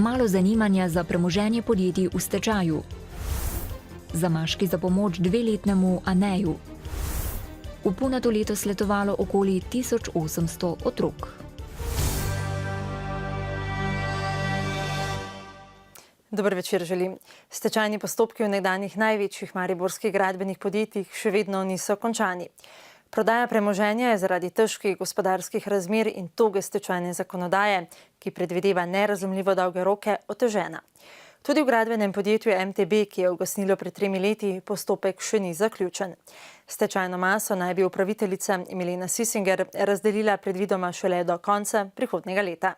Malo zanimanja za premoženje podjetij v stečaju. Zamaški za pomoč 2-letnemu Aneju. V Punato letos letovalo okoli 1800 otrok. Dober večer želim. Stečajni postopki v nekdanjih največjih mariborskih gradbenih podjetjih še vedno niso končani. Prodaja premoženja je zaradi težkih gospodarskih razmer in toge stečajne zakonodaje, ki predvideva nerazumljivo dolge roke, otežena. Tudi v gradbenem podjetju MTB, ki je ugasnilo pred 3 leti, postopek še ni zaključen. Stečajno maso naj bi upraviteljica Milena Sisinger razdelila predvidoma šele do konca prihodnjega leta.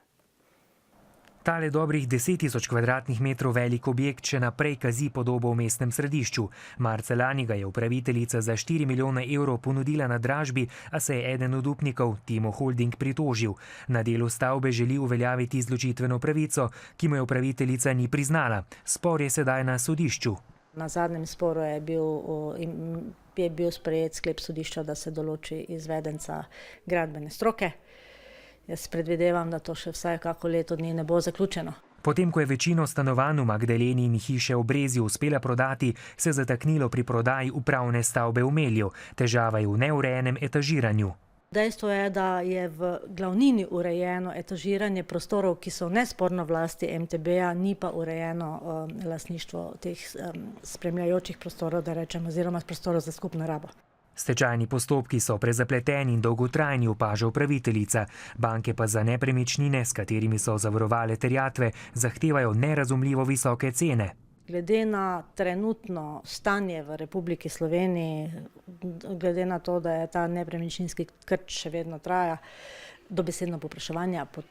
Tale dobrih 10.000 kvadratnih metrov velik objekt še naprej kazi podobo v mestnem središču. Marca lani ga je upraviteljica za 4 milijone evrov ponudila na dražbi, a se je eden od upnikov, Timo Holding, pritožil. Na delu stavbe želi uveljaviti izločitveno pravico, ki mu je upraviteljica ni priznala. Spor je sedaj na sodišču. Na zadnjem sporu je bil sprejet sklep sodišča, da se določi izvedenca gradbene stroke. Jaz predvidevam, da to še vsaj kako leto dni ne bo zaključeno. Potem, ko je večino stanovanj v Magdalenini hiše v Brezju uspela prodati, se je zataknilo pri prodaji upravne stavbe v Melju. Težava je v neurejenem etažiranju. Dejstvo je, da je v glavnini urejeno etažiranje prostorov, ki so nesporno v lasti MTB-ja, ni pa urejeno lastništvo teh spremljajočih prostorov, da rečem, oziroma prostorov za skupno rabo. Stečajni postopki so prezapleteni in dolgotrajni, opaža upraviteljica. Banke pa za nepremičnine, s katerimi so zavarovale terjatve, zahtevajo nerazumljivo visoke cene. Glede na trenutno stanje v Republiki Sloveniji, glede na to, da je ta nepremičninski krč še vedno traja, dobesedno povpraševanja po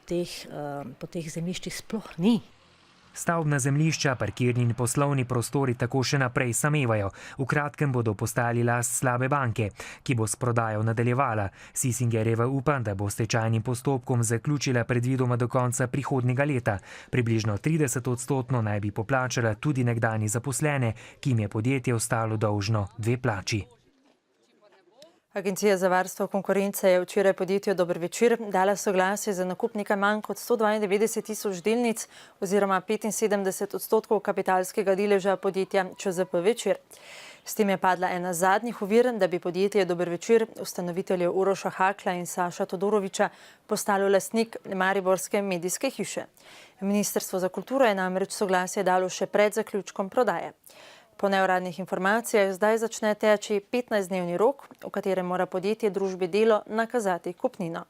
teh zemljiščih sploh ni. Stavbna zemljišča, parkirni in poslovni prostori tako še naprej samevajo. V kratkem bodo postali last slabe banke, ki bo s prodajo nadaljevala. Sisingerjeva upa, da bo stečajnim postopkom zaključila predvidoma do konca prihodnjega leta. Približno 30% naj bi poplačala tudi nekdanji zaposlene, ki jim je podjetje ostalo dolžno 2 plači. Agencija za varstvo konkurence je včeraj podjetju Dober večer dala soglasje za nakup nekaj manj kot 192.000 delnic oziroma 75% kapitalskega deleža podjetja ČZP Večer. S tem je padla ena zadnjih ovir, da bi podjetje Dober večer, ustanoviteljev Uroša Hakla in Saša Todoroviča, postalo lastnik mariborske medijske hiše. Ministrstvo za kulturo je namreč soglasje dalo še pred zaključkom prodaje. Po neuradnih informacijah zdaj začne teči 15-dnevni rok, v katerem mora podjetje družbi Delo nakazati kupnino.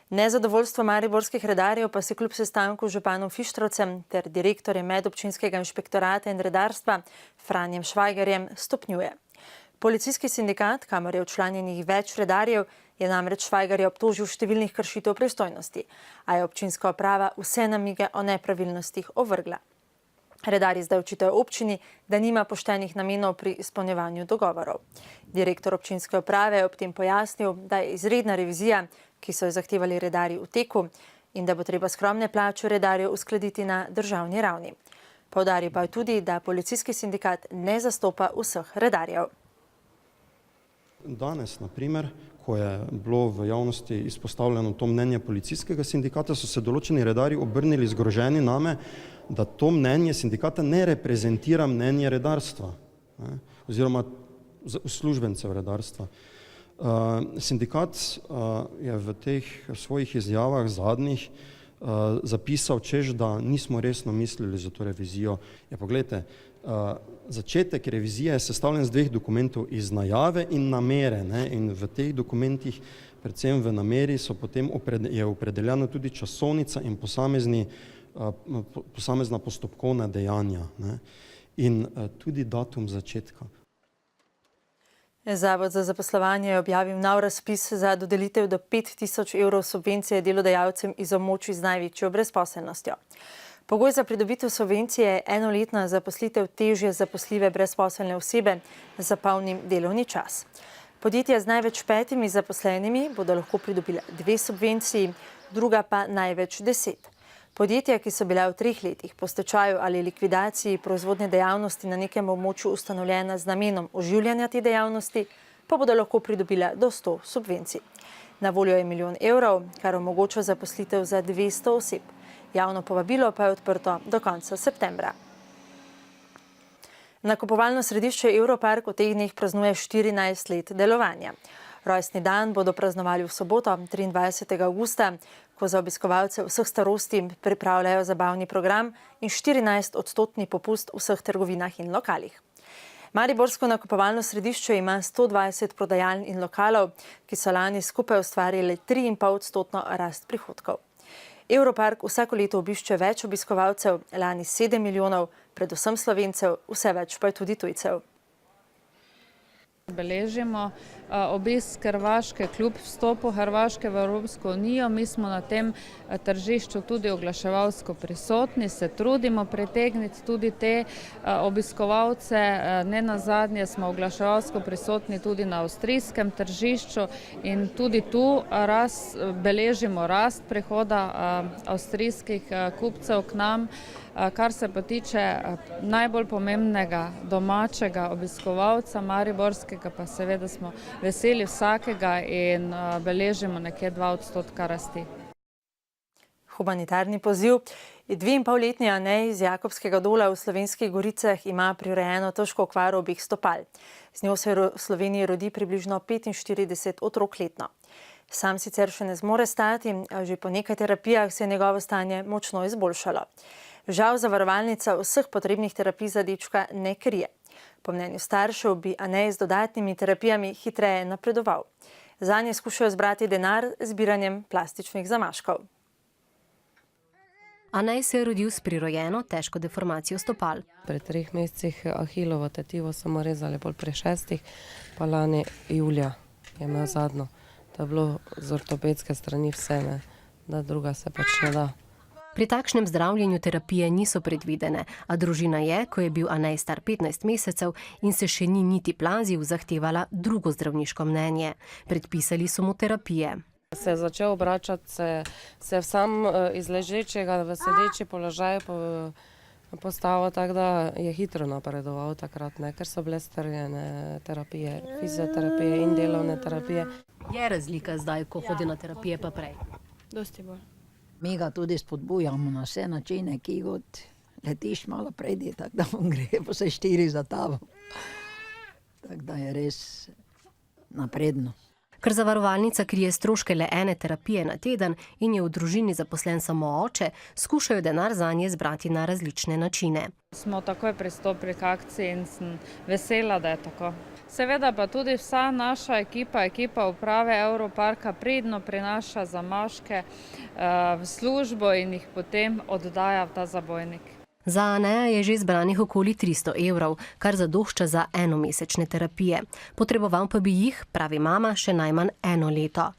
Nezadovoljstvo mariborskih redarjev pa se kljub sestanku z županom Fištravcem ter direktorjem medobčinskega inšpektorata in redarstva Franjem Švajgerjem stopnjuje. Policijski sindikat, kamor je včlanjenih več redarjev, je namreč Švajgerja obtožil številnih kršitev pristojnosti, a je občinska uprava vse namige o nepravilnostih ovrgla. Redarji zdaj očitajo občini, da nima poštenih namenov pri izpolnjevanju dogovorov. Direktor občinske uprave je ob tem pojasnil, da je izredna revizija, ki so jo zahtevali redarji, v teku in da bo treba skromne plače redarjev uskladiti na državni ravni. Poudaril pa je tudi, da policijski sindikat ne zastopa vseh redarjev. Danes, na primer, ko je bilo v javnosti izpostavljeno to mnenje policijskega sindikata, so se določeni redarji obrnili zgroženi name, da to mnenje sindikata ne reprezentira mnenje redarstva, oziroma uslužbencev redarstva. Sindikat je v teh svojih izjavah zadnjih zapisal, češ, da nismo resno mislili za to revizijo. Ja, poglejte, začetek revizije je sestavljen z 2 dokumentov, iz najave in namere, in v teh dokumentih, predvsem v nameri, potem je opredeljena tudi časovnica in posamezna postopkovna dejanja in tudi datum začetka. Zavod za zaposlovanje je objavil nov razpis za dodelitev do 5.000 evrov subvencije delodajalcem iz območij z največjo brezposelnostjo. Pogoj za pridobitev subvencije je enoletna zaposlitev težje zaposljive brezposelne osebe za polnim delovni čas. Podjetja z največ 5 zaposlenimi bodo lahko pridobila 2 subvenciji, druga pa največ 10. Podjetja, ki so bila v 3 letih po stečaju ali likvidaciji proizvodne dejavnosti na nekem območju ustanovljena z namenom oživljanja te dejavnosti, pa bodo lahko pridobila do 100 subvencij. Na voljo je 1 milijon evrov, kar omogoča zaposlitev za 200 oseb. Javno povabilo pa je odprto do konca septembra. Nakupovalno središče Europark v teh dneh praznuje 14 let delovanja. Rojstni dan bodo praznovali v soboto, 23. avgusta, ko za obiskovalce vseh starosti pripravljajo zabavni program in 14% popust v vseh trgovinah in lokalih. Mariborsko nakupovalno središče ima 120 prodajaln in lokalov, ki so lani skupaj ustvarili 3,5% rast prihodkov. Europark vsako leto obišče več obiskovalcev, lani 7 milijonov, predvsem Slovencev, vse več pa je tudi tujcev. Beležimo obisk Hrvaške kljub vstopu Hrvaške v Evropsko unijo. Mi smo na tem tržišču tudi oglaševalsko prisotni, se trudimo pritegniti tudi te obiskovalce. Ne nazadnje smo oglaševalsko prisotni tudi na avstrijskem tržišču in tudi tu beležimo rast prihoda avstrijskih kupcev k nam. Kar se pa tiče najbolj pomembnega domačega obiskovalca mariborskega, pa seveda smo veseli vsakega in beležimo nekje 2% rasti. Humanitarni poziv. 2,5-letni Anej iz Jakobskega dola v Slovenskih Goricah ima prirejeno težko okvaro obeh stopal. Z njo se v Sloveniji rodi približno 45 otrok letno. Sam sicer še ne zmore stati, a že po nekaj terapijah se je njegovo stanje močno izboljšalo. Žal zavarovalnica vseh potrebnih terapij za dečka ne krije. Po mnenju staršev bi Anej z dodatnimi terapijami hitreje napredoval. Zanje skušajo zbrati denar z zbiranjem plastičnih zamaškov. Anej se je rodil s prirojeno težko deformacijo stopal. Pri 3 mesecih ahilovo tetivo smo rezali, bolj pri 6, pa lani julija je imel zadnjo. To je bilo z ortopedske strani vse, ne, da druga se pač ne da. Pri takšnem zdravljenju terapije niso predvidene, a družina je, ko je bil Anej star 15 mesecev in se še ni niti plazil, zahtevala drugo zdravniško mnenje. Predpisali so mu terapije. Se je začel obračati, se sam iz ležečega v sedeči položaj postavil, tako da je hitro napredoval takrat, ne, ker so bile strjene terapije, fizioterapije in delovne terapije. Je razlika zdaj, ko hodi na terapije pa prej? Dosti bolj. Mi ga tudi spodbujamo na vse načine, ki god letiš malo predi, tako da on gre po vse 4 za tabo. Tako da je res napredno. Ker zavarovalnica krije stroške le ene terapije na teden in je v družini zaposlen samo oče, skušajo denar zanje zbrati na različne načine. Smo takoj pristopili k akciji in sem vesela, da je tako. Seveda pa tudi vsa naša ekipa uprave Europarka pridno prinaša zamaške v službo in jih potem oddaja v ta zabojnik. Za Aneja je že zbranih okoli 300 evrov, kar zadošča za enomesečne terapije. Potreboval pa bi jih, pravi mama, še najmanj 1 leto.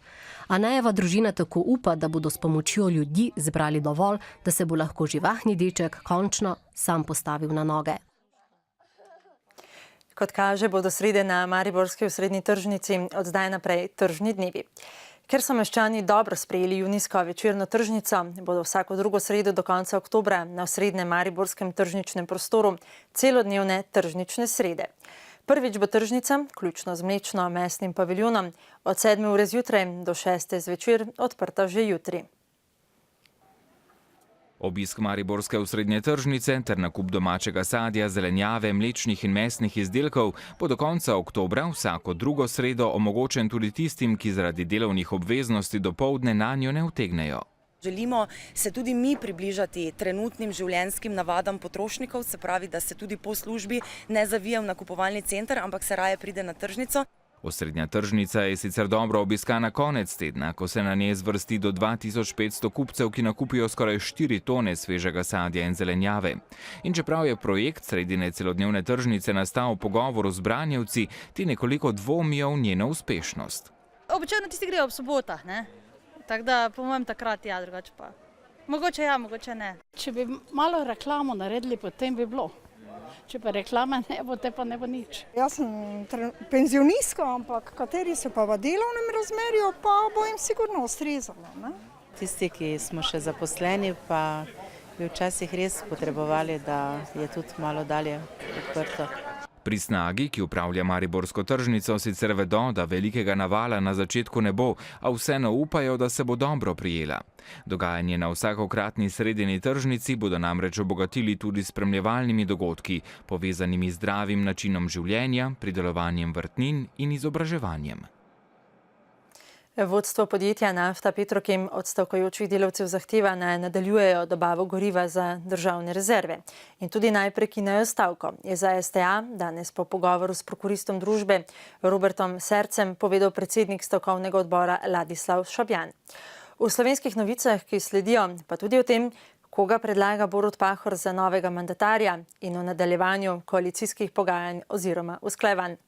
Anejeva družina tako upa, da bodo s pomočjo ljudi zbrali dovolj, da se bo lahko živahni deček končno sam postavil na noge. Kot kaže, bodo srede na mariborski osrednji tržnici od zdaj naprej tržni dnevi. Ker so meščani dobro sprejeli junijsko večerno tržnico, bodo vsako drugo sredo do konca oktobra na osrednjem mariborskem tržničnem prostoru celodnevne tržnične srede. Prvič bo tržnica, vključno z mlečno-mesnim paviljonom, od 7 ure zjutraj do 6 zvečer odprta že jutri. Obisk mariborske osrednje tržnice ter nakup domačega sadja, zelenjave, mlečnih in mesnih izdelkov bo do konca oktobra vsako drugo sredo omogočen tudi tistim, ki zaradi delovnih obveznosti dopoldne nanjo ne utegnejo. Želimo se tudi mi približati trenutnim življenjskim navadam potrošnikov, se pravi, da se tudi po službi ne zavije v nakupovalni center, ampak se raje pride na tržnico. Osrednja tržnica je sicer dobro obiskana konec tedna, ko se na njej zvrsti do 2500 kupcev, ki nakupijo skoraj 4 tone svežega sadja in zelenjave. In čeprav je projekt sredine celodnevne tržnice nastal v pogovoru z branjevci, ti nekoliko dvomijo v njeno uspešnost. Običajno tisti grejo ob sobotah, ne? Tako da po mojem takrat ja, drugače pa. Mogoče ja, mogoče ne. Če bi malo reklamo naredili, potem bi bilo. Če pa reklame ne bo, te pa ne bo nič. Jaz sem penzionistka, ampak kateri so pa v delovnem razmerju, pa bo jim sigurno ustrezalo, ne? Tisti, ki smo še zaposleni, pa bi včasih res potrebovali, da je tudi malo dalje odprto. Pri Snagi, ki upravlja mariborsko tržnico, sicer vedo, da velikega navala na začetku ne bo, a vseeno upajo, da se bo dobro prijela. Dogajanje na vsakokratni sredini tržnici bodo namreč obogatili tudi spremljevalnimi dogodki, povezanimi z zdravim načinom življenja, pridelovanjem vrtnin in izobraževanjem. Vodstvo podjetja Nafta Petrokem od stavkajočih delavcev zahteva, naj nadaljujejo dobavo goriva za državne rezerve in tudi naj prekinejo stavko, je za STA danes po pogovoru s prokuristom družbe Robertom Sercem povedal predsednik stavkovnega odbora Ladislav Šabjan. V Slovenskih novicah, ki sledijo, pa tudi o tem, koga predlaga Borut Pahor za novega mandatarja in o nadaljevanju koalicijskih pogajanj oziroma usklajevanj.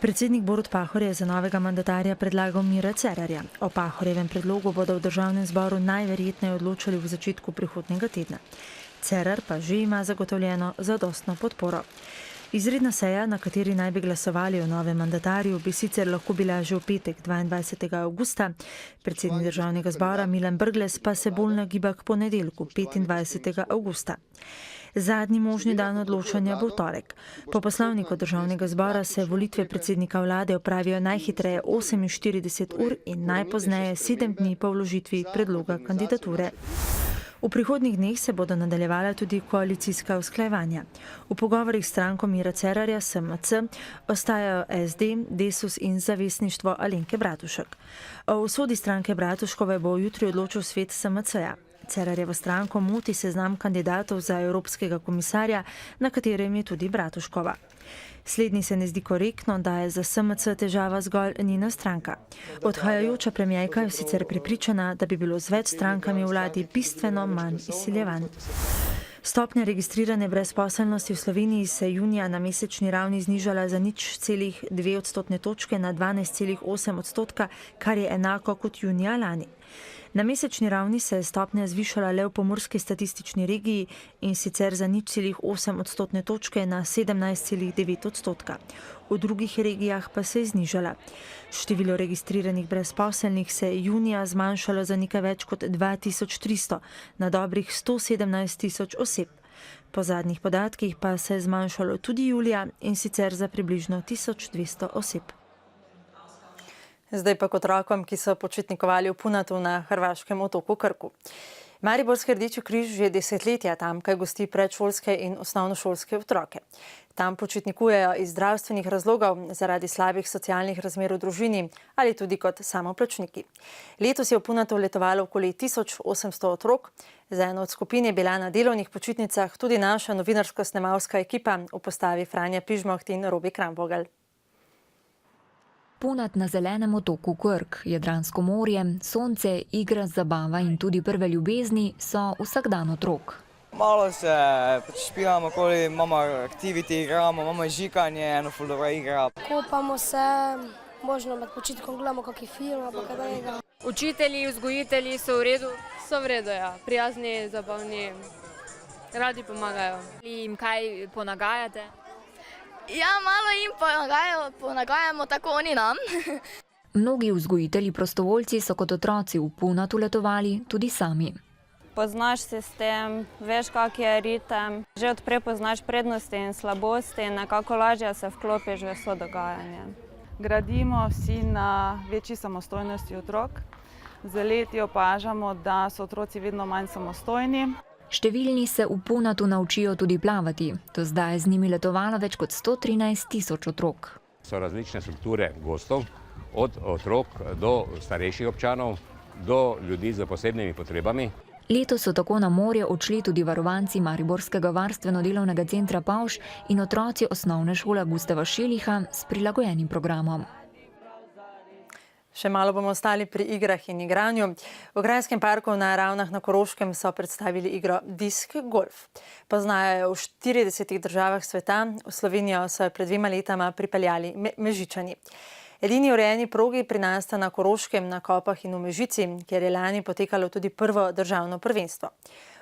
Predsednik Borut Pahor je za novega mandatarja predlagal Mira Cerarja. O Pahorjevem predlogu bodo v državnem zboru najverjetneje odločili v začetku prihodnjega tedna. Cerar pa že ima zagotovljeno zadostno podporo. Izredna seja, na kateri naj bi glasovali o novem mandatarju, bi sicer lahko bila že v petek 22. avgusta. Predsednik državnega zbora Milan Brglez pa se bolj nagiba k ponedeljku 25. avgusta. Zadnji možni dan odločanja bo torek. Po poslovniku državnega zbora se volitve predsednika vlade opravijo najhitreje 48 ur in najpozneje 7 dni po vložitvi predloga kandidature. V prihodnjih dneh se bodo nadaljevala tudi koalicijska usklajevanja. V pogovorih s stranko Mira Cerarja SMC ostajajo SD, Desus in Zavesništvo Alenke Bratušek. O usodi stranke Bratuškove bo jutri odločil svet SMC-ja. Cerarjevo stranko moti seznam kandidatov za evropskega komisarja, na katerem je tudi Bratuškova. Slednji se ne zdi korektno, da je za SMC težava zgolj njena stranka. Odhajajoča premijerka je sicer prepričana, da bi bilo z več strankami v vladi bistveno manj izsiljevanj. Stopnja registrirane brezposelnosti v Sloveniji se je junija na mesečni ravni znižala za 0,2 odstotne točke na 12,8 odstotka, kar je enako kot junija lani. Na mesečni ravni se je stopnja zvišala le v pomurski statistični regiji in sicer za 0,8 odstotne točke na 17,9 odstotka. V drugih regijah pa se je znižala. Število registriranih brezposelnih se je junija zmanjšalo za nekaj več kot 2300 na dobrih 117 000 oseb. Po zadnjih podatkih pa se je zmanjšalo tudi julija in sicer za približno 1200 oseb. Zdaj pa k otrokom, ki so počitnikovali v Punatu na hrvaškem otoku Krku. Mariborski Rdeči križ že desetletja tamkaj gosti predšolske in osnovnošolske otroke. Tam počitnikujejo iz zdravstvenih razlogov zaradi slabih socialnih razmer v družini ali tudi kot samoplačniki. Letos je v Punatu letovalo okoli 1800 otrok. Za eno od skupin je bila na delovnih počitnicah tudi naša novinarsko-snemalska ekipa v postavi Franja Pižmoht in Robi Kramvogel. Punat na zelenem otoku Krk, Jadransko morje, sonce, igra, zabava in tudi prve ljubezni so vsakdan otrok. Malo se špijamo okoli, imamo aktiviti, igramo, imamo žikanje, eno ful dobra igra. Kopamo se, možno med počitkom gledamo kakšen film, pa kaj drugega. Učitelji, vzgojitelji so v redu? So v redu, ja. Prijazni, zabavni, radi pomagajo. Jim kaj ponagajate? Ja, malo jim ponagajamo, tako oni nam. Mnogi vzgojitelji prostovoljci so kot otroci v Punatu letovali tudi sami. Poznaš sistem, veš, kak je ritem, že odprej poznaš prednosti in slabosti in nekako lažje se vklopiš v vso dogajanje. Gradimo vsi na večji samostojnosti otrok. Z leti opažamo, da so otroci vedno manj samostojni. Številni se v Punatu naučijo tudi plavati. Do zdaj je z njimi letovalo več kot 113 000 otrok. So različne strukture gostov, od otrok do starejših občanov, do ljudi z posebnimi potrebami. Letos so tako na morje odšli tudi varovanci Mariborskega varstveno-delovnega centra Pavš in otroci osnovne šole Gustava Šeliha s prilagojenim programom. Še malo bomo ostali pri igrah in igranju. V Grajskem parku na Ravnah na Koroškem so predstavili igro Disk Golf. Poznajo jo v 40 državah sveta, v Slovenijo so jo pred 2 letama pripeljali Mežičani. Edini urejeni progi pri nas sta na Koroškem, na Kopah in v Mežici, kjer je lani potekalo tudi prvo državno prvenstvo.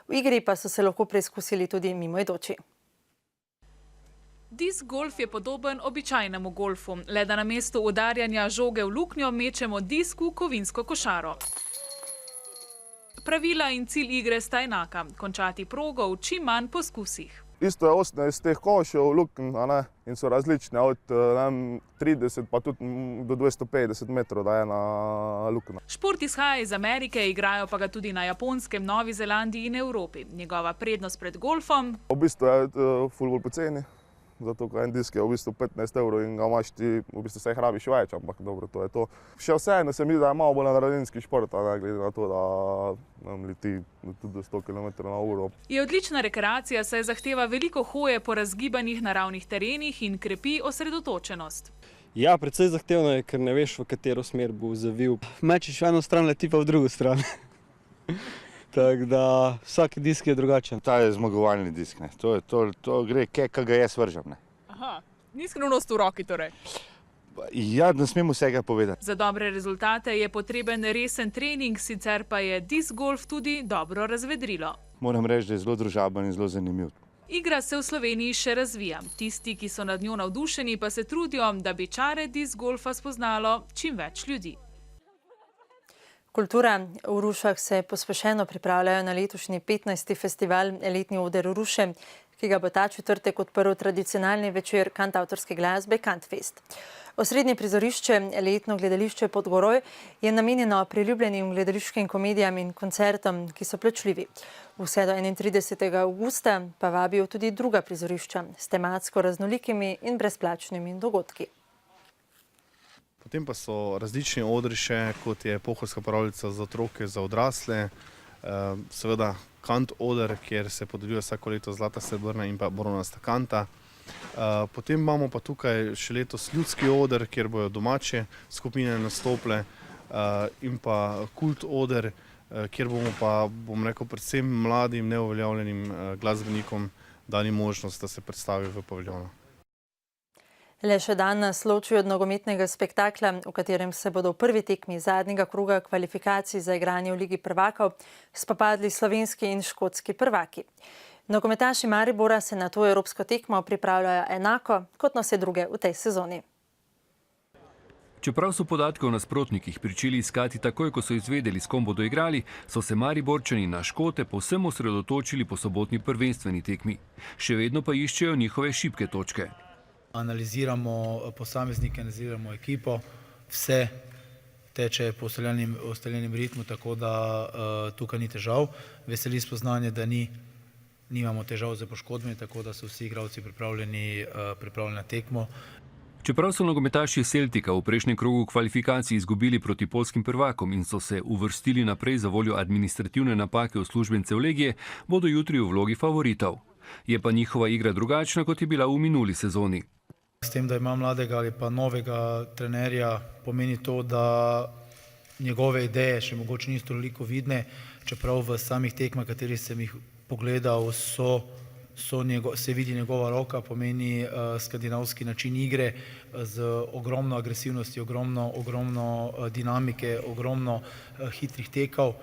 V igri pa so se lahko preizkusili tudi mimoidoči. Disk golf je podoben običajnemu golfu, le da namesto udarjanja žoge v luknjo mečemo disk v kovinsko košaro. Pravila in cilj igre sta enaka, končati progo v čim manj poskusih. Isto je 18 teh košev, luknj, in so različne, od 30 pa tudi do 250 metrov, da je ena luknja. Šport izhaja iz Amerike, igrajo pa ga tudi na Japonskem, Novi Zelandiji in Evropi. Njegova prednost pred golfom? V bistvu je ful bolj poceni, zato ker en disk je v bistvu 15 evrov in ga imaš ti, v bistvu se hrabiš več, ampak dobro, to je to. Še vseeno se mi zdi, da je malo bolj nadredenski šport, glede na to, da leti tudi do 100 km na uro. Je odlična rekreacija, saj zahteva veliko hoje po razgibanih naravnih terenih in krepi osredotočenost. Ja, precej zahtevno je, ker ne veš, v katero smer bo zavil. Mečeš v eno stran, leti pa v drugo stran. Tako da vsak disk je drugačen. Ta je zmagovalni disk, ne. To gre, kaj ga jaz vržem, ne. Aha, ni skrivnost v roki torej. Ja, ne smem vsega povedati. Za dobre rezultate je potreben resen trening, sicer pa je disk golf tudi dobro razvedrilo. Moram reči, da je zelo družaben in zelo zanimiv. Igra se v Sloveniji še razvija. Tisti, ki so nad njo navdušeni, pa se trudijo, da bi čare disk golfa spoznalo čim več ljudi. Kultura v Rušah se pospešeno pripravljajo na letošnji 15. festival Letni oder Ruše, ki ga bo ta četrtek odprl tradicionalni večer kantavtorske glasbe Kantfest. Osrednje prizorišče, letno gledališče Podgoroj, je namenjeno priljubljenim gledališkim komedijam in koncertom, ki so plačljivi. Vse do 31. avgusta pa vabijo tudi druga prizorišča s tematsko raznolikimi in brezplačnimi dogodki. Potem pa so različni odri še, kot je Pohorska pravljica za otroke, za odrasle, seveda Kant oder, kjer se podeljuje vsako leto zlata, srebrna in pa bronasta kanta. Potem imamo pa tukaj še letos ljudski oder, kjer bojo domače skupine nastopile, in pa kult oder, kjer bomo pa, bom rekel, predvsem mladim, neuveljavljenim glasbenikom dali možnost, da se predstavijo v paviljonu. Le še dan nas loči od nogometnega spektakla, v katerem se bodo v prvi tekmi zadnjega kroga kvalifikacij za igranje v Ligi prvakov spopadli slovenski in škotski prvaki. Nogometaši Maribora se na to evropsko tekmo pripravljajo enako kot na vse druge v tej sezoni. Čeprav so podatke o nasprotnikih pričeli iskati takoj, ko so izvedeli, s kom bodo igrali, so se Mariborčani na Škote povsem osredotočili po sobotni prvenstveni tekmi. Še vedno pa iščejo njihove šibke točke. Analiziramo posameznike, analiziramo ekipo, vse teče po ustaljenem ritmu, tako da tukaj ni težav. Veseli spoznanje, da nimamo težav z poškodbami, tako da so vsi igralci pripravljeni na tekmo. Čeprav so nogometaši Celtica v prejšnjem krogu kvalifikacij izgubili proti poljskim prvakom in so se uvrstili naprej za voljo administrativne napake uslužbencev Legije, bodo jutri v vlogi favoritov. Je pa njihova igra drugačna, kot je bila v minuli sezoni. S tem, da ima mladega ali pa novega trenerja, pomeni to, da njegove ideje še mogoče niso toliko vidne, čeprav v samih tekmah, katerih sem jih pogledal, se vidi njegova roka, pomeni skandinavski način igre z ogromno agresivnosti, ogromno dinamike, ogromno hitrih tekov.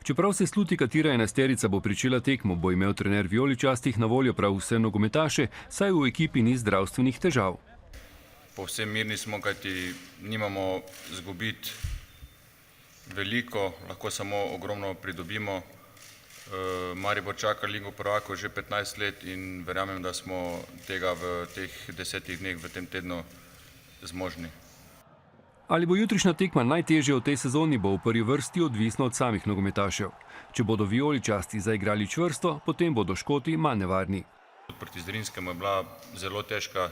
Čeprav se sluti, katera enajsterica bo pričela tekmo, bo imel trener vijoličastih na voljo prav vse nogometaše, saj v ekipi ni zdravstvenih težav. Povsem mirni smo, kajti nimamo izgubiti veliko, lahko samo ogromno pridobimo. Maribor čaka Ligo prvakov že 15 let in verjamem, da smo tega v teh 10 dneh v tem tednu zmožni. Ali bo jutrišnja tekma najtežja v tej sezoni, bo v prvi vrsti odvisno od samih nogometašev. Če bodo vijoličasti zaigrali čvrsto, potem bodo Škoti manj nevarni. Proti Zrinskemu je bila zelo težka.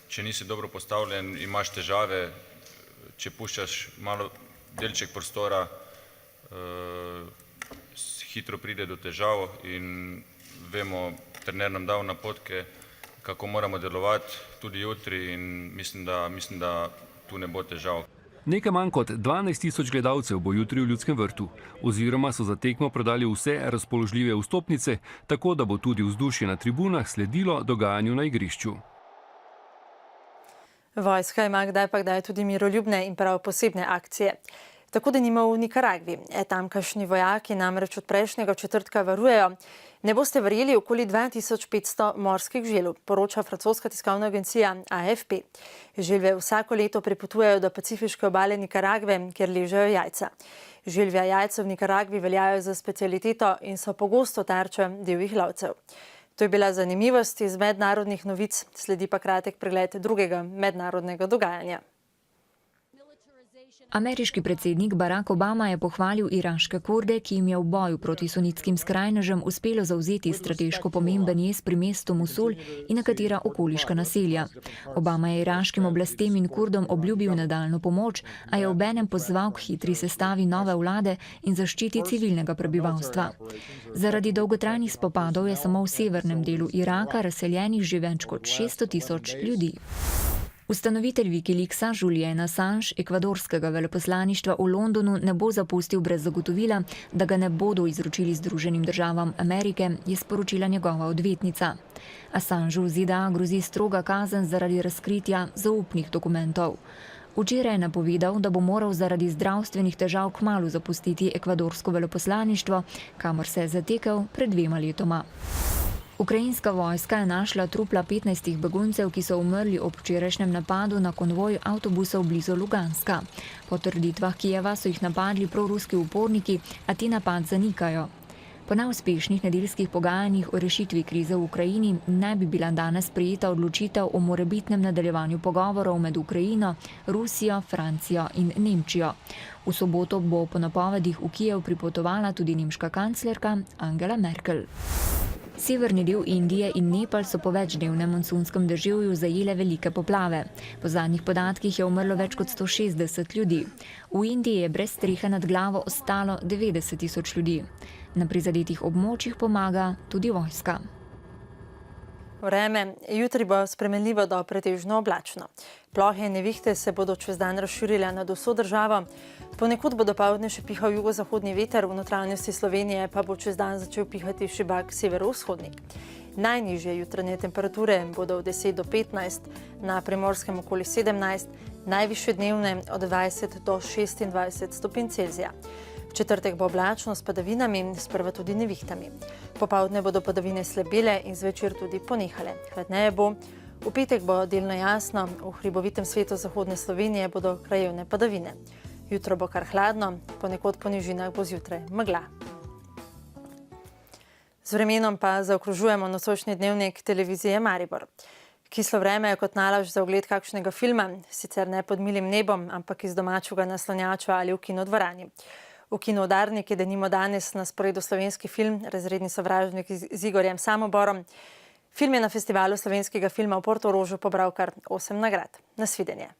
Če nisi dobro postavljen, imaš težave. Če puščaš malo delček prostora, hitro pride do težav in vemo, trener nam dal napotke, kako moramo delovati tudi jutri in mislim, da tu ne bo težav. Nekaj manj kot 12.000 gledalcev bo jutri v Ljudskem vrtu, oziroma so za tekmo prodali vse razpoložljive vstopnice, tako da bo tudi vzdušje na tribunah sledilo dogajanju na igrišču. Vojska ima kdaj tudi miroljubne in prav posebne akcije. Tako da nima v Nikaragvi. Tamkajšnji vojaki namreč od prejšnjega četrtka varujejo. Ne boste verjeli, okoli 2500 morskih želv, poroča francoska tiskovna agencija AFP. Želve vsako leto prepotujejo do pacifiške obale Nikaragve, kjer ležejo jajca. Želvja jajca v Nikaragvi veljajo za specialiteto in so pogosto tarča divjih lovcev. To je bila zanimivost iz mednarodnih novic, sledi pa kratek pregled drugega mednarodnega dogajanja. Ameriški predsednik Barack Obama je pohvalil iraške Kurde, ki jim je v boju proti sunitskim skrajnežem uspelo zavzeti strateško pomemben jez pri mestu Mosul in nekatera okoliška naselja. Obama je iraškim oblastem in Kurdom obljubil nadaljnjo pomoč, a je obenem pozval k hitri sestavi nove vlade in zaščiti civilnega prebivalstva. Zaradi dolgotrajnih spopadov je samo v severnem delu Iraka razseljenih že več kot 600.000 ljudi. Ustanovitelj Wikileaksa Julian Assange ekvadorskega veleposlaništva v Londonu ne bo zapustil brez zagotovila, da ga ne bodo izročili Združenim državam Amerike, je sporočila njegova odvetnica. Assangeu v ZDA grozi stroga kazen zaradi razkritja zaupnih dokumentov. Včeraj je napovedal, da bo moral zaradi zdravstvenih težav kmalu zapustiti ekvadorsko veleposlaništvo, kamor se je zatekel pred 2 letoma. Ukrajinska vojska je našla trupla 15 beguncev, ki so umrli ob včerajšnjem napadu na konvoj avtobusov blizu Luganska. Po trditvah Kijeva so jih napadli proruski uporniki, a ti napad zanikajo. Po neuspešnih nedeljskih pogajanjih o rešitvi krize v Ukrajini ne bi bila danes sprejeta odločitev o morebitnem nadaljevanju pogovorov med Ukrajino, Rusijo, Francijo in Nemčijo. V soboto bo po napovedih v Kijev pripotovala tudi nemška kanclerka Angela Merkel. Severni del Indije in Nepal so po večdnevnem monsunskem deževju zajele velike poplave. Po zadnjih podatkih je umrlo več kot 160 ljudi. V Indiji je brez strehe nad glavo ostalo 90.000 ljudi. Na prizadetih območjih pomaga tudi vojska. Vreme. Jutri bo spremenljivo do pretežno oblačno. Plohe in nevihte se bodo čez dan razširile nad vso državo. Ponekod bo dopoldne še pihal jugozahodni veter, v notranjosti Slovenije pa bo čez dan začel pihati šibak severovzhodni. Najnižje jutranje temperature bodo od 10 do 15, na Primorskem okoli 17, najvišje dnevne od 20 do 26 stopinj Celzija. V četrtek bo oblačno s padavinami, sprva tudi nevihtami. Popoldne bodo padavine slabele in zvečer tudi ponehale. Hladneje bo. V petek bo delno jasno, v hribovitem svetu zahodne Slovenije bodo krajevne padavine. Jutro bo kar hladno, ponekod po nižinah bo zjutraj megla. Z vremenom pa zaokrožujemo nocojšnji dnevnik televizije Maribor. Kislo vreme je kot nalašč za ogled kakšnega filma, sicer ne pod milim nebom, ampak iz domačega naslonjača ali v kinodvorani. V kinu Udarnik je denimo danes na sporedu slovenski film Razredni sovražnik z Igorjem Samoborom. Film je na festivalu slovenskega filma v Portorožu pobral kar 8 nagrad. Nasvidenje.